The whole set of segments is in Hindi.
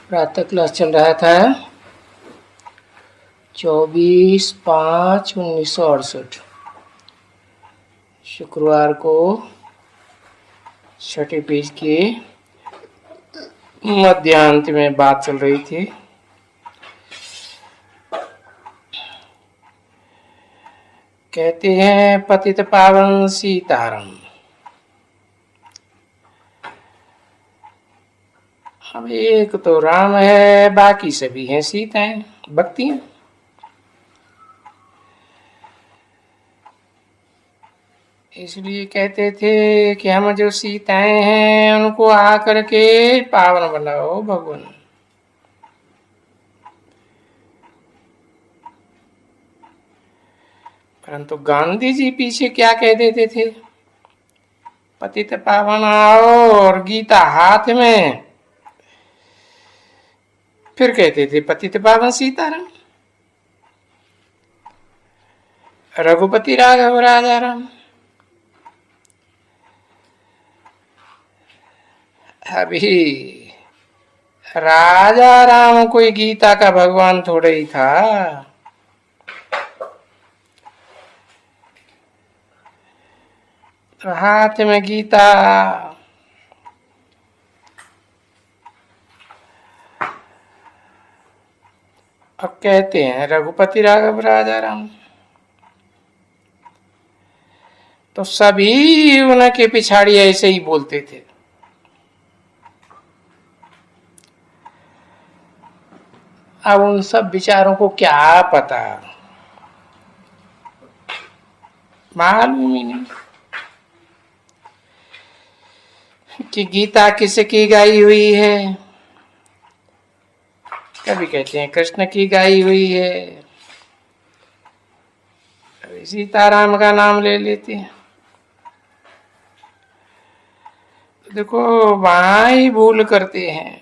प्रातः क्लास चल रहा था 24/5/1968 शुक्रवार को छठे पेज के मध्यांत में बात चल रही थी। कहते हैं पतित पावन सीताराम। अब एक तो राम है, बाकी सभी हैं सीताएं, भक्तियां। इसलिए कहते थे कि हम जो सीताएं हैं उनको आकर के पावन बनाओ भगवान। परंतु गांधी जी पीछे क्या कह देते थे? पतित पावन आओ और गीता हाथ में, फिर कहते थे पतित पावन सीताराम। रघुपति राघव राजा राम। अभी राजा राम कोई गीता का भगवान थोड़ा ही था। तो हाथ में गीता, अब कहते हैं रघुपति राघव राजा राम, तो सभी उनके पिछाड़ी ऐसे ही बोलते थे। अब उन सब विचारों को क्या पता, मालूम ही नहीं कि गीता किसकी गाई हुई है। कभी कहते हैं कृष्ण की गाई हुई है, कभी सीताराम का नाम ले लेते हैं। देखो वहां ही भूल करते हैं।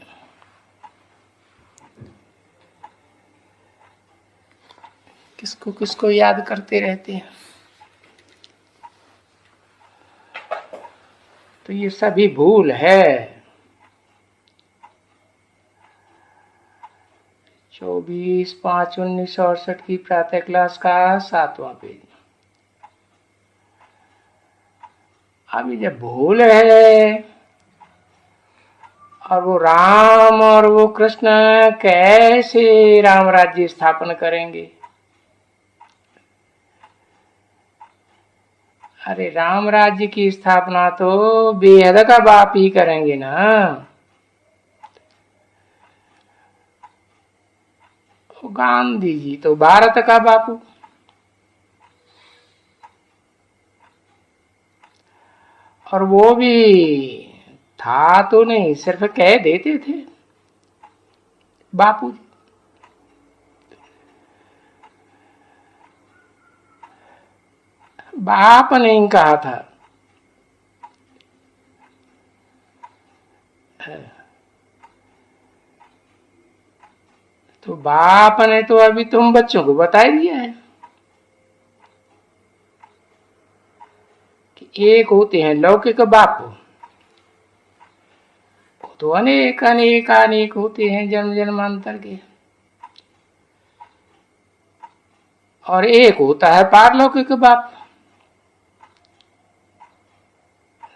किसको किसको याद करते रहते हैं। तो ये सभी भूल है। 24/5/1968 की प्रातः क्लास का 7वां पेज। अभी जब भूल है और वो राम और वो कृष्ण कैसे राम राज्य स्थापन करेंगे? अरे राम राज्य की स्थापना तो बेहद का बाप ही करेंगे ना। गांधी जी तो भारत का बापू, और वो भी था तो नहीं, सिर्फ कह देते थे बापू जी। बाप नहीं कहा था। तो बाप ने तो अभी तुम बच्चों को बता दिया है कि एक होते हैं लौकिक बाप, तो अनेक अनेक अनेक होते हैं जन्म जन्मांतर के, और एक होता है पारलौकिक बाप।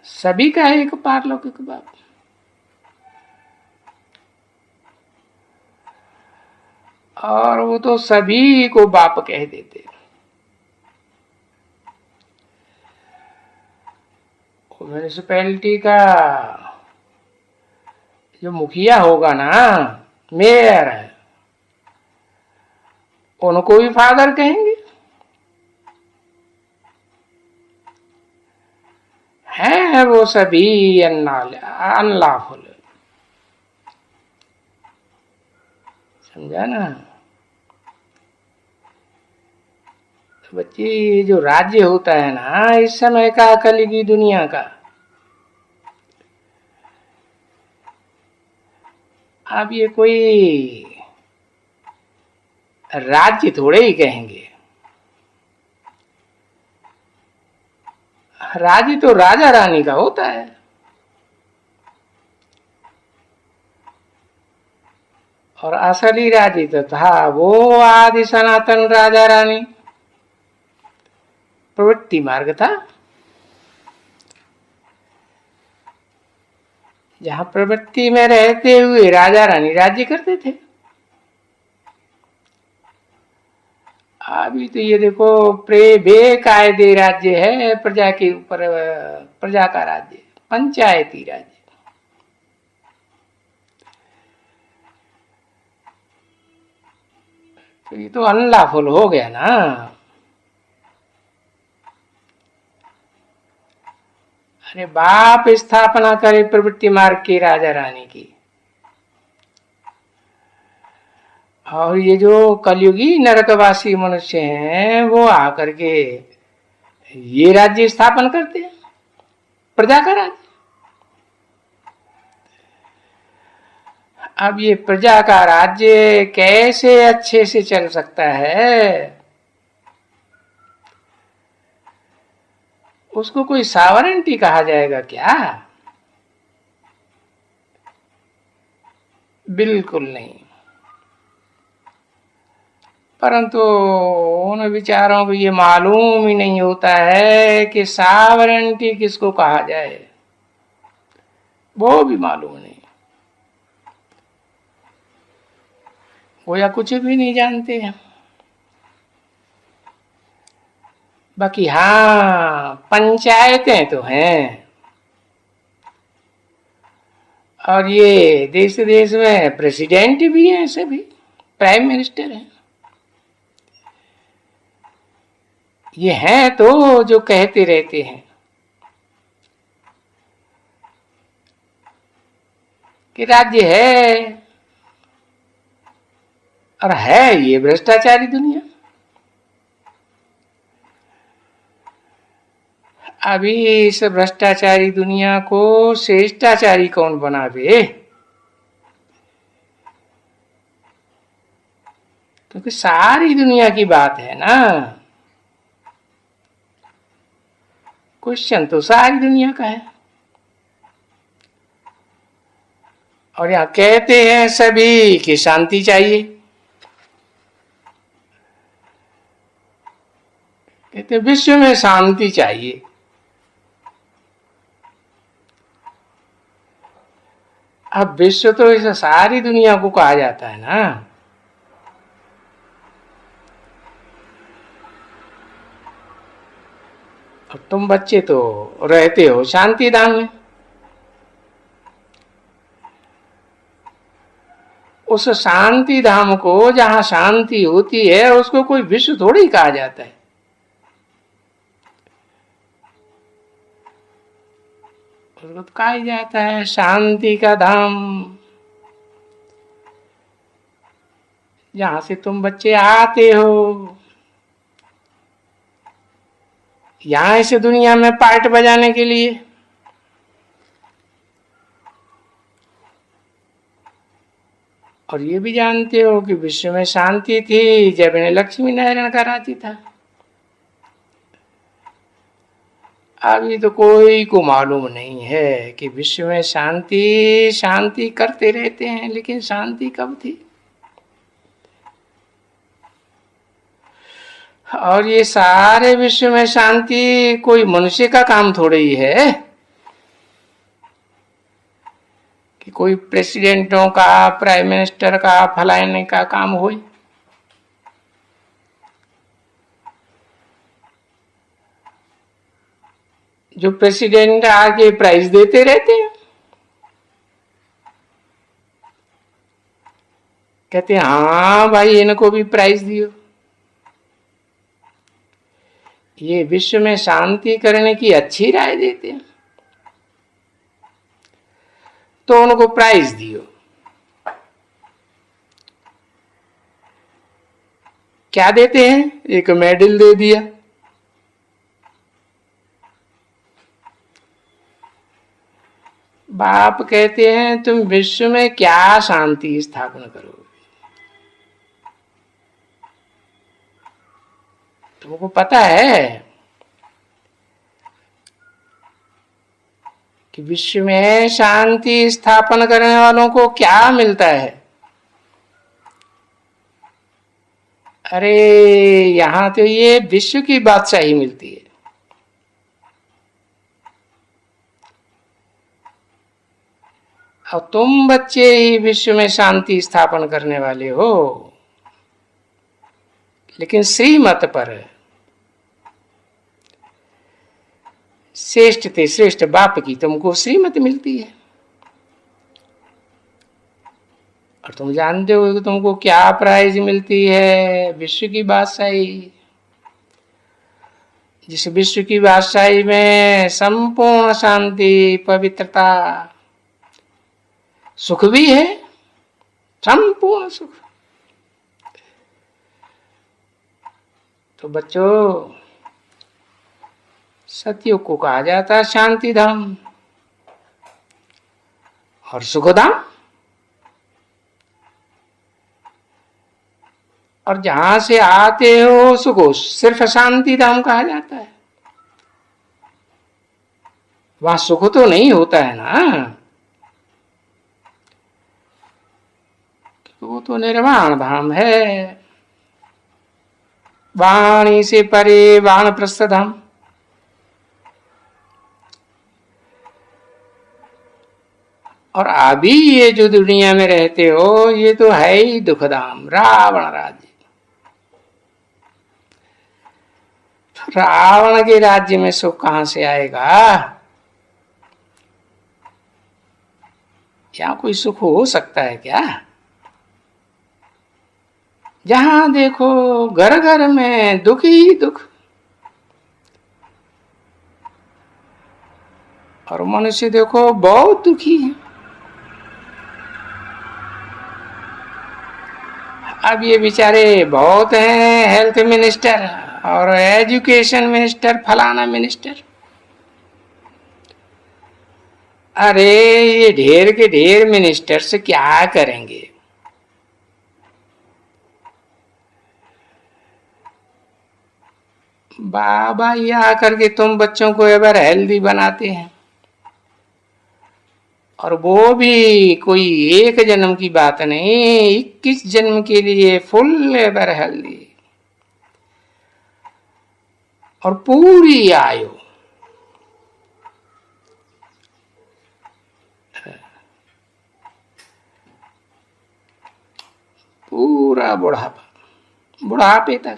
सभी का एक पारलौकिक बाप। और वो तो सभी को बाप कह देते। म्यूनिसिपैलिटी का जो मुखिया होगा ना, मेयर, उनको भी फादर कहेंगे। है वो सभी अनलॉफुल। समझा ना? तो बच्चे जो राज्य होता है ना इस समय का कलयुगी दुनिया का, अब ये कोई राज्य थोड़े ही कहेंगे। राज्य तो राजा रानी का होता है। और असली राज्य तो था वो आदि सनातन राजा रानी, प्रवृत्ति मार्ग था, जहां प्रवृत्ति में रहते हुए राजा रानी राज्य करते थे। अभी तो ये देखो बेकायदे राज्य है, प्रजा के ऊपर, प्रजा का राज्य, पंचायती राज्य। तो ये तो अनलॉफुल हो गया ना। अरे बाप स्थापना करे प्रवृत्ति मार्ग की राजा रानी की, और ये जो कलयुगी नरकवासी मनुष्य हैं वो आकर के ये राज्य स्थापन करते हैं, प्रजा का राज्य। अब ये प्रजा का राज्य कैसे अच्छे से चल सकता है? उसको कोई सावरेंटी कहा जाएगा क्या? बिल्कुल नहीं। परंतु उन विचारों को ये मालूम ही नहीं होता है कि सावरेंटी किसको कहा जाए, वो भी मालूम नहीं, वो या कुछ भी नहीं जानते हैं। बाकी हाँ, पंचायतें तो हैं, और ये देश देश में प्रेसिडेंट भी हैं, सभी प्राइम मिनिस्टर हैं। ये हैं तो जो कहते रहते हैं कि राज्य है, और है ये भ्रष्टाचारी दुनिया। अभी इस भ्रष्टाचारी दुनिया को श्रेष्ठाचारी कौन बनावे? क्योंकि सारी दुनिया की बात है ना, क्वेश्चन तो सारी दुनिया का है। और यहां कहते हैं सभी कि शांति चाहिए, कहते विश्व में शांति चाहिए। अब विश्व तो इस सारी दुनिया को कहा जाता है ना। अब तुम बच्चे तो रहते हो शांति धाम में, उस शांति धाम को जहां शांति होती है उसको कोई विश्व थोड़ी कहा जाता है। उसको तो कहा जाता है शांति का धाम। जहां से तुम बच्चे आते हो, यहां इस दुनिया में पार्ट बजाने के लिए, और ये भी जानते हो कि विश्व में शांति थी जब इन्हें लक्ष्मी नारायण का राज्य था। अभी तो कोई को मालूम नहीं है कि विश्व में शांति शांति करते रहते हैं, लेकिन शांति कब थी? और ये सारे विश्व में शांति कोई मनुष्य का काम थोड़े ही है कि कोई प्रेसिडेंटों का, प्राइम मिनिस्टर का, फलाने का काम हो। जो प्रेसिडेंट आके प्राइज देते रहते हैं, कहते हैं हाँ भाई इनको भी प्राइज दियो। ये विश्व में शांति करने की अच्छी राय देते हैं तो उनको प्राइज दियो। क्या देते हैं? एक मेडल दे दिया। बाप कहते हैं तुम विश्व में क्या शांति स्थापना करोगे? तुमको पता है कि विश्व में शांति स्थापना करने वालों को क्या मिलता है? अरे यहां तो ये विश्व की बादशाही मिलती है। और तुम बच्चे ही विश्व में शांति स्थापन करने वाले हो, लेकिन श्रीमत पर श्रेष्ठ ते श्रेष्ठ बाप की तुमको श्रीमत मिलती है। और तुम जानते हो कि तुमको क्या प्राइज मिलती है? विश्व की बादशाही। जिस विश्व की बादशाही में संपूर्ण शांति, पवित्रता, सुख भी है, संपूर्ण सुख। तो बच्चों, सतयुग को कहा जाता है शांति धाम और सुखधाम। और जहां से आते हो उसको सिर्फ शांति धाम कहा जाता है। वहां सुख तो नहीं होता है ना, वो तो निर्वाण धाम है। वाणी से परे वानप्रस्थ धाम। और अभी ये जो दुनिया में रहते हो, ये तो है ही दुखधाम, रावण राज्य। रावण के राज्य में सुख कहां से आएगा? क्या कोई सुख हो सकता है क्या? जहां देखो घर घर में दुख ही दुख। और मनुष्य देखो बहुत दुखी है। अब ये बेचारे बहुत हैं, हेल्थ मिनिस्टर और एजुकेशन मिनिस्टर, फलाना मिनिस्टर। अरे ये ढेर के ढेर मिनिस्टर से क्या करेंगे? बाबा ये आकर के तुम बच्चों को एवर हेल्दी बनाते हैं, और वो भी कोई एक जन्म की बात नहीं, 21 जन्म के लिए फुल एवर हेल्दी और पूरी आयु। पूरा बुढ़ापा, बुढ़ापे तक।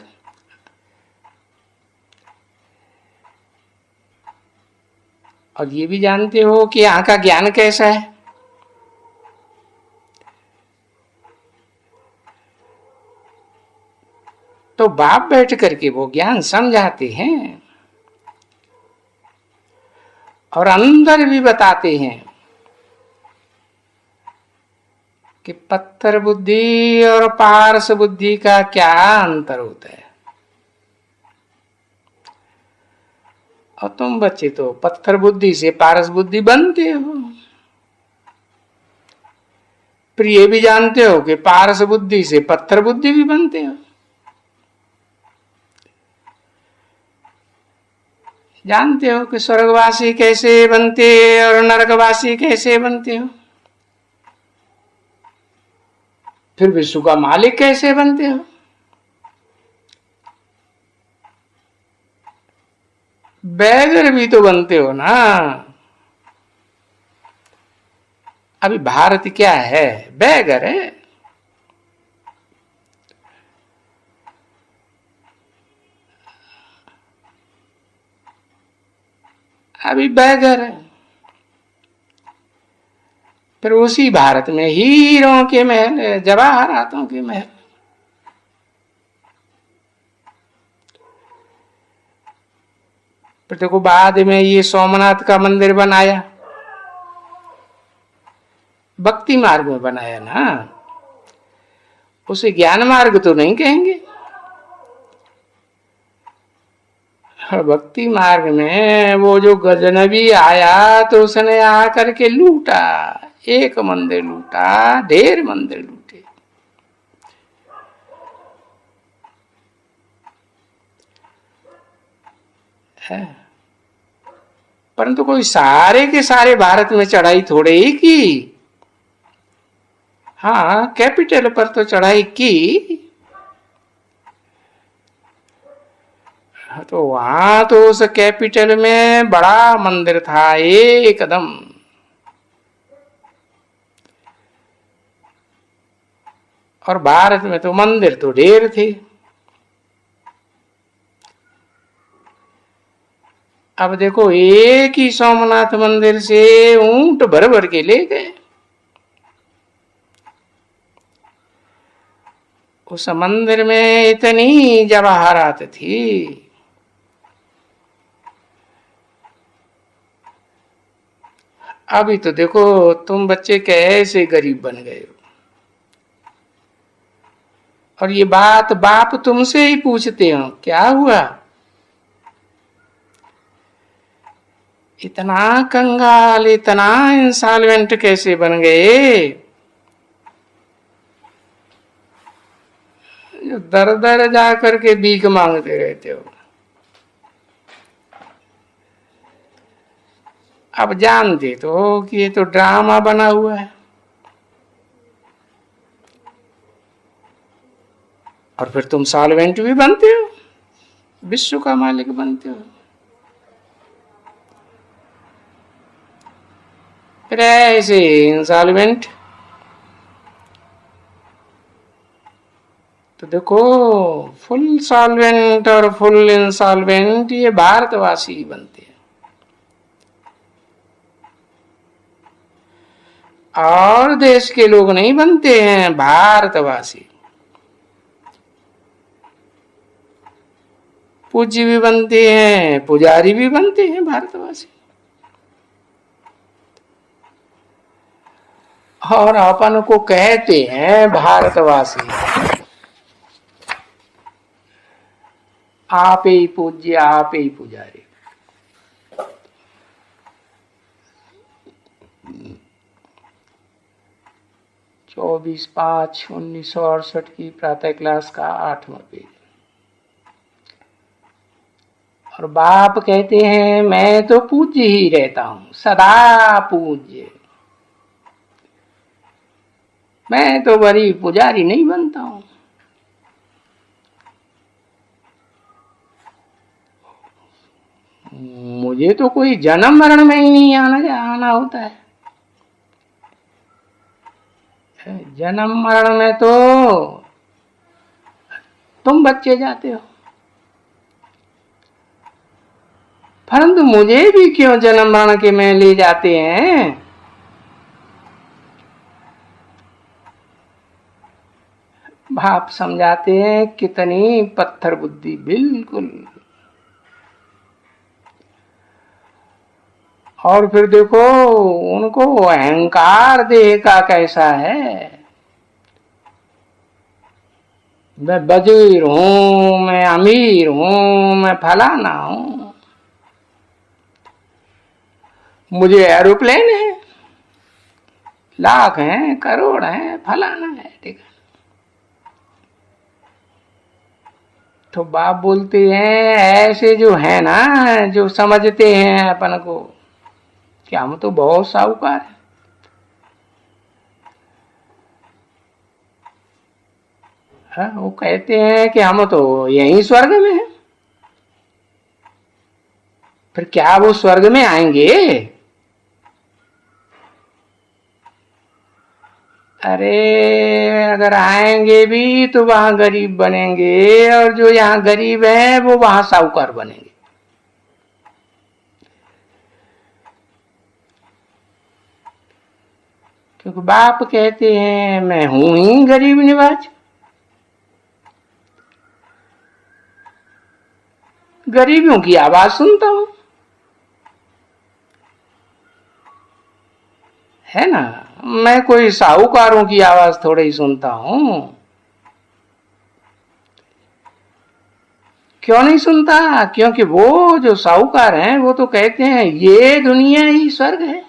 और ये भी जानते हो कि यहाँ का ज्ञान कैसा है? तो बाप बैठ करके वो ज्ञान समझाते हैं और अंदर भी बताते हैं कि पत्थर बुद्धि और पारस बुद्धि का क्या अंतर होता है। और तुम बच्चे तो पत्थर बुद्धि से पारस बुद्धि बनते हो। फिर ये भी जानते हो कि पारस बुद्धि से पत्थर बुद्धि भी बनते हो। जानते हो कि स्वर्गवासी कैसे बनते और नरकवासी कैसे बनते हो। फिर विश्व का मालिक कैसे बनते हो। बैगर भी तो बनते हो ना। अभी भारत क्या है? बैगर है। अभी बैगर है। फिर उसी भारत में हीरों के महल, जवाहरातों के महल। फिर देखो बाद में ये सोमनाथ का मंदिर बनाया, भक्ति मार्ग में बनाया ना, उसे ज्ञान मार्ग तो नहीं कहेंगे। भक्ति मार्ग में वो जो गजनबी आया तो उसने आकर के लूटा, एक मंदिर लूटा, ढेर मंदिर लूटे। है परंतु कोई सारे के सारे भारत में चढ़ाई थोड़े ही की। हाँ, कैपिटल पर तो चढ़ाई की, तो वहां तो उस कैपिटल में बड़ा मंदिर था एकदम, और भारत में तो मंदिर तो ढेर थे। अब देखो एक ही सोमनाथ मंदिर से ऊंट भर भर के ले गए। उस मंदिर में इतनी जवाहरात थी। अभी तो देखो तुम बच्चे कैसे गरीब बन गए हो, और ये बात बाप तुमसे ही पूछते हो क्या हुआ, इतना कंगाल, इतना इंसॉल्वेंट कैसे बन गए, जो दर दर जा करके भीख मांगते रहते हो। अब जानते तो हो कि ये तो ड्रामा बना हुआ है, और फिर तुम सॉल्वेंट भी बनते हो, विश्व का मालिक बनते हो। फिर ऐसे इंसॉल्वेंट, तो देखो फुल सॉल्वेंट और फुल इंसॉल्वेंट ये भारतवासी ही बनते हैं, और देश के लोग नहीं बनते हैं, भारतवासी। पूज्य भी बनते हैं, पुजारी भी बनते हैं भारतवासी, और अपन को कहते हैं भारतवासी। आप ही पूज्य, आप ही पुजारी। चौबीस 5/1968 की प्रातः क्लास का 8वां पेज। और बाप कहते हैं मैं तो पूज्य ही रहता हूं, सदा पूज्य, मैं तो बड़ी पुजारी नहीं बनता हूं। मुझे तो कोई जन्म मरण में ही नहीं आना होता है। जन्म मरण में तो तुम बच्चे जाते हो, परंतु मुझे भी क्यों जन्म मरण के में ले जाते हैं। बाप समझाते हैं कितनी पत्थर बुद्धि, बिल्कुल। और फिर देखो उनको अहंकार देह का कैसा है, मैं वजीर हूं, मैं अमीर हूं, मैं फलाना हूं, मुझे एरोप्लेन है, लाख हैं, करोड़ हैं, फलाना है, ठीक है। तो बाप बोलते हैं ऐसे जो है ना, जो समझते हैं अपन को कि हम तो बहुत साहूकार हैं, वो कहते हैं कि हम तो यहीं स्वर्ग में हैं। फिर क्या वो स्वर्ग में आएंगे? अरे अगर आएंगे भी तो वहां गरीब बनेंगे, और जो यहाँ गरीब हैं वो वहां साहूकार बनेंगे। क्योंकि बाप कहते हैं मैं हूं ही गरीब निवाज, गरीबियों की आवाज सुनता हूं, है ना। मैं कोई साहूकारों की आवाज थोड़ी ही सुनता हूं। क्यों नहीं सुनता? क्योंकि वो जो साहूकार हैं वो तो कहते हैं ये दुनिया ही स्वर्ग है।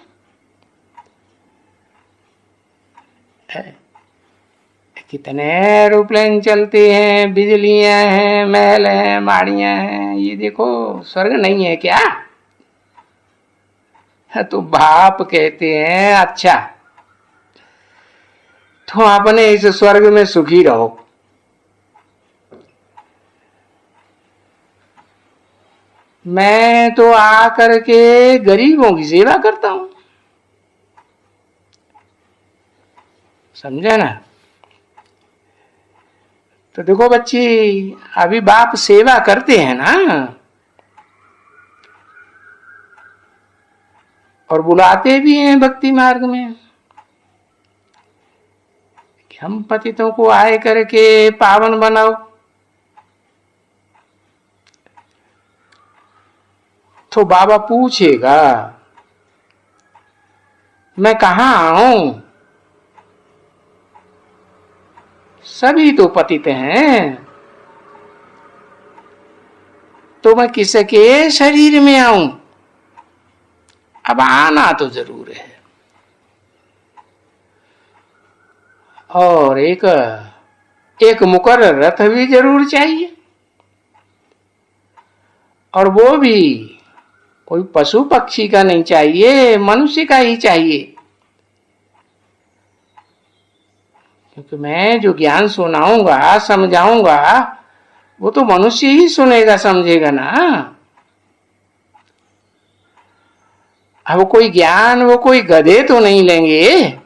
कितने एरोप्लेन चलते हैं, बिजलियां हैं, महल हैं, माड़ियां हैं, ये देखो स्वर्ग नहीं है क्या? तो बाप कहते हैं अच्छा तो अपने इस स्वर्ग में सुखी रहो, मैं तो आकर के गरीबों की सेवा करता हूं। समझे ना? तो देखो बच्ची, अभी बाप सेवा करते हैं ना, और बुलाते भी हैं भक्ति मार्ग में कि हम पतितों को आए करके पावन बनाओ। तो बाबा पूछेगा मैं कहाँ आऊं? सभी तो पतित हैं, तो मैं किसके शरीर में आऊं? अब आना तो जरूर है। और एक मुकर्रर रथ भी जरूर चाहिए, और वो भी कोई पशु पक्षी का नहीं चाहिए, मनुष्य का ही चाहिए। क्योंकि मैं जो ज्ञान सुनाऊंगा, समझाऊंगा, वो तो मनुष्य ही सुनेगा, समझेगा ना। अब कोई ज्ञान वो कोई गधे तो नहीं लेंगे,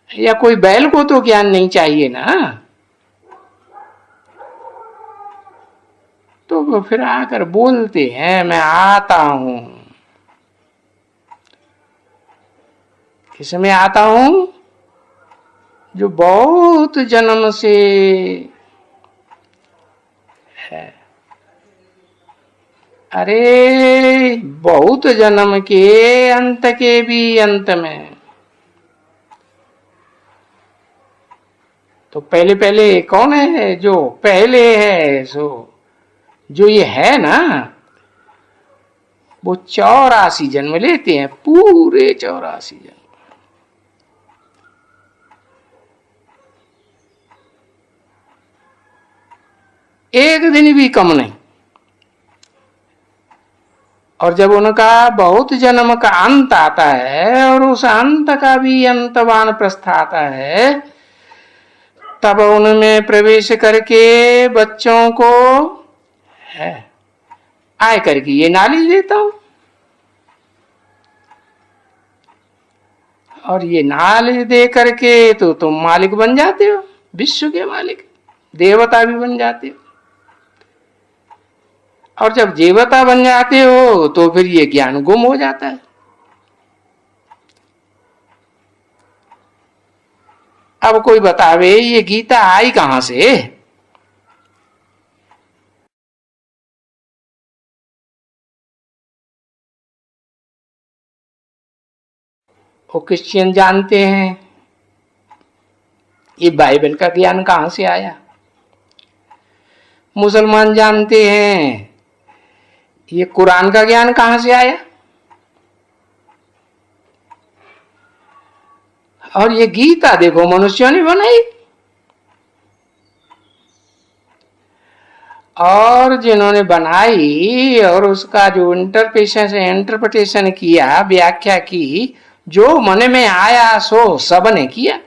या कोई बैल को तो ज्ञान नहीं चाहिए ना। तो वो फिर आकर बोलते हैं मैं आता हूं। किसमें आता हूं? जो बहुत जन्म से है। अरे बहुत जन्म के अंत के भी अंत में। तो पहले पहले कौन है? जो पहले है, सो जो ये है ना, वो 84 जन्म लेते हैं, पूरे 84 जन्म। एक दिन भी कम नहीं। और जब उनका बहुत जन्म का अंत आता है, और उस अंत का भी अंतवान प्रस्थ आता है, तब उनमें प्रवेश करके बच्चों को है आय करके ये नॉलेज देता हूं। और ये नॉलेज दे करके तो तुम मालिक बन जाते हो, विश्व के मालिक, देवता भी बन जाते हो। और जब देवता बन जाते हो तो फिर ये ज्ञान गुम हो जाता है। अब कोई बतावे ये गीता आई कहां से? वो क्रिश्चियन जानते हैं ये बाइबल का ज्ञान कहां से आया। मुसलमान जानते हैं ये कुरान का ज्ञान कहां से आया। और ये गीता देखो मनुष्यों ने बनाई, और जिन्होंने बनाई और उसका जो इंटरप्रिटेशन किया, व्याख्या की, जो मन में आया सो सब ने किया।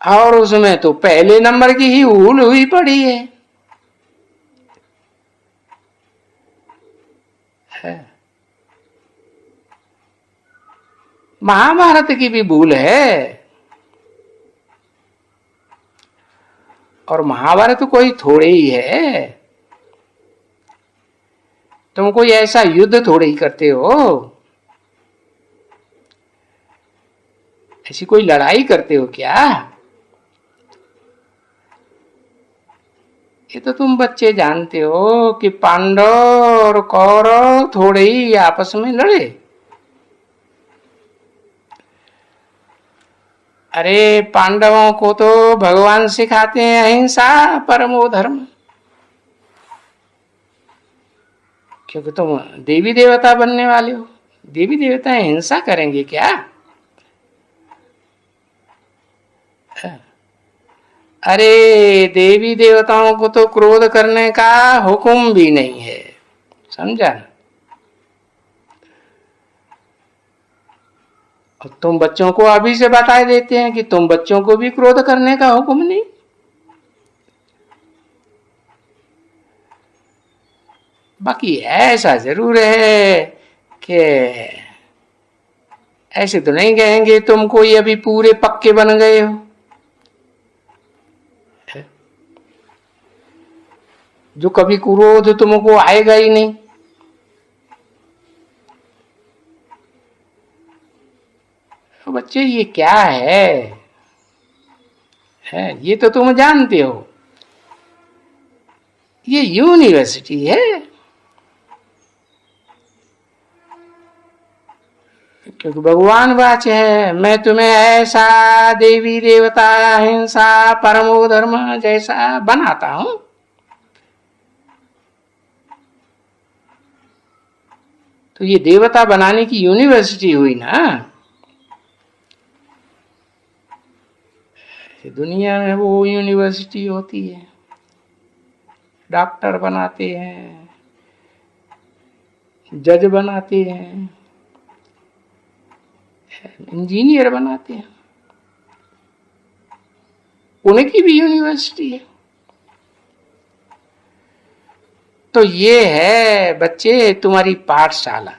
और उसमें तो पहले नंबर की ही भूल हुई पड़ी है। महाभारत की भी भूल है। और महाभारत कोई थोड़े ही है, तुम कोई ऐसा युद्ध थोड़े ही करते हो, ऐसी कोई लड़ाई करते हो क्या? ये तो तुम बच्चे जानते हो कि पांडव और कौरव थोड़े ही आपस में लड़े। अरे पांडवों को तो भगवान सिखाते हैं अहिंसा परमो धर्म। क्योंकि तुम देवी देवता बनने वाले हो, देवी देवता हिंसा करेंगे क्या? अरे देवी देवताओं को तो क्रोध करने का हुक्म भी नहीं है, समझा? और तुम बच्चों को अभी से बता देते हैं कि तुम बच्चों को भी क्रोध करने का हुक्म नहीं। बाकी ऐसा जरूर है कि ऐसे तो नहीं कहेंगे तुम कोई अभी पूरे पक्के बन गए हो, जो कभी क्रोध तुमको आएगा ही नहीं। तो बच्चे ये क्या है ये तो तुम जानते हो, ये यूनिवर्सिटी है। क्योंकि भगवान वाच है, मैं तुम्हें ऐसा देवी देवता हिंसा परमो धर्म जैसा बनाता हूं। तो ये देवता बनाने की यूनिवर्सिटी हुई ना। दुनिया में वो यूनिवर्सिटी होती है, डॉक्टर बनाते हैं, जज बनाते हैं, इंजीनियर बनाते हैं, उनकी भी यूनिवर्सिटी है। तो ये है बच्चे तुम्हारी पाठशाला।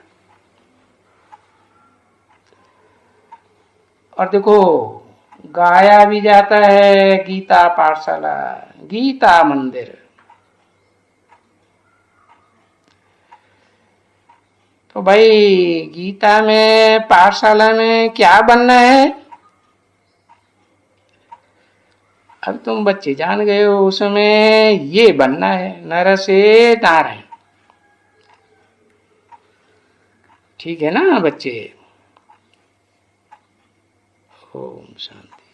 और देखो गाया भी जाता है गीता पाठशाला, गीता मंदिर। तो भाई गीता में पाठशाला में क्या बनना है, अब तुम बच्चे जान गए हो, उसमें ये बनना है नर से नारायण। ठीक है ना बच्चे। ओम शांति।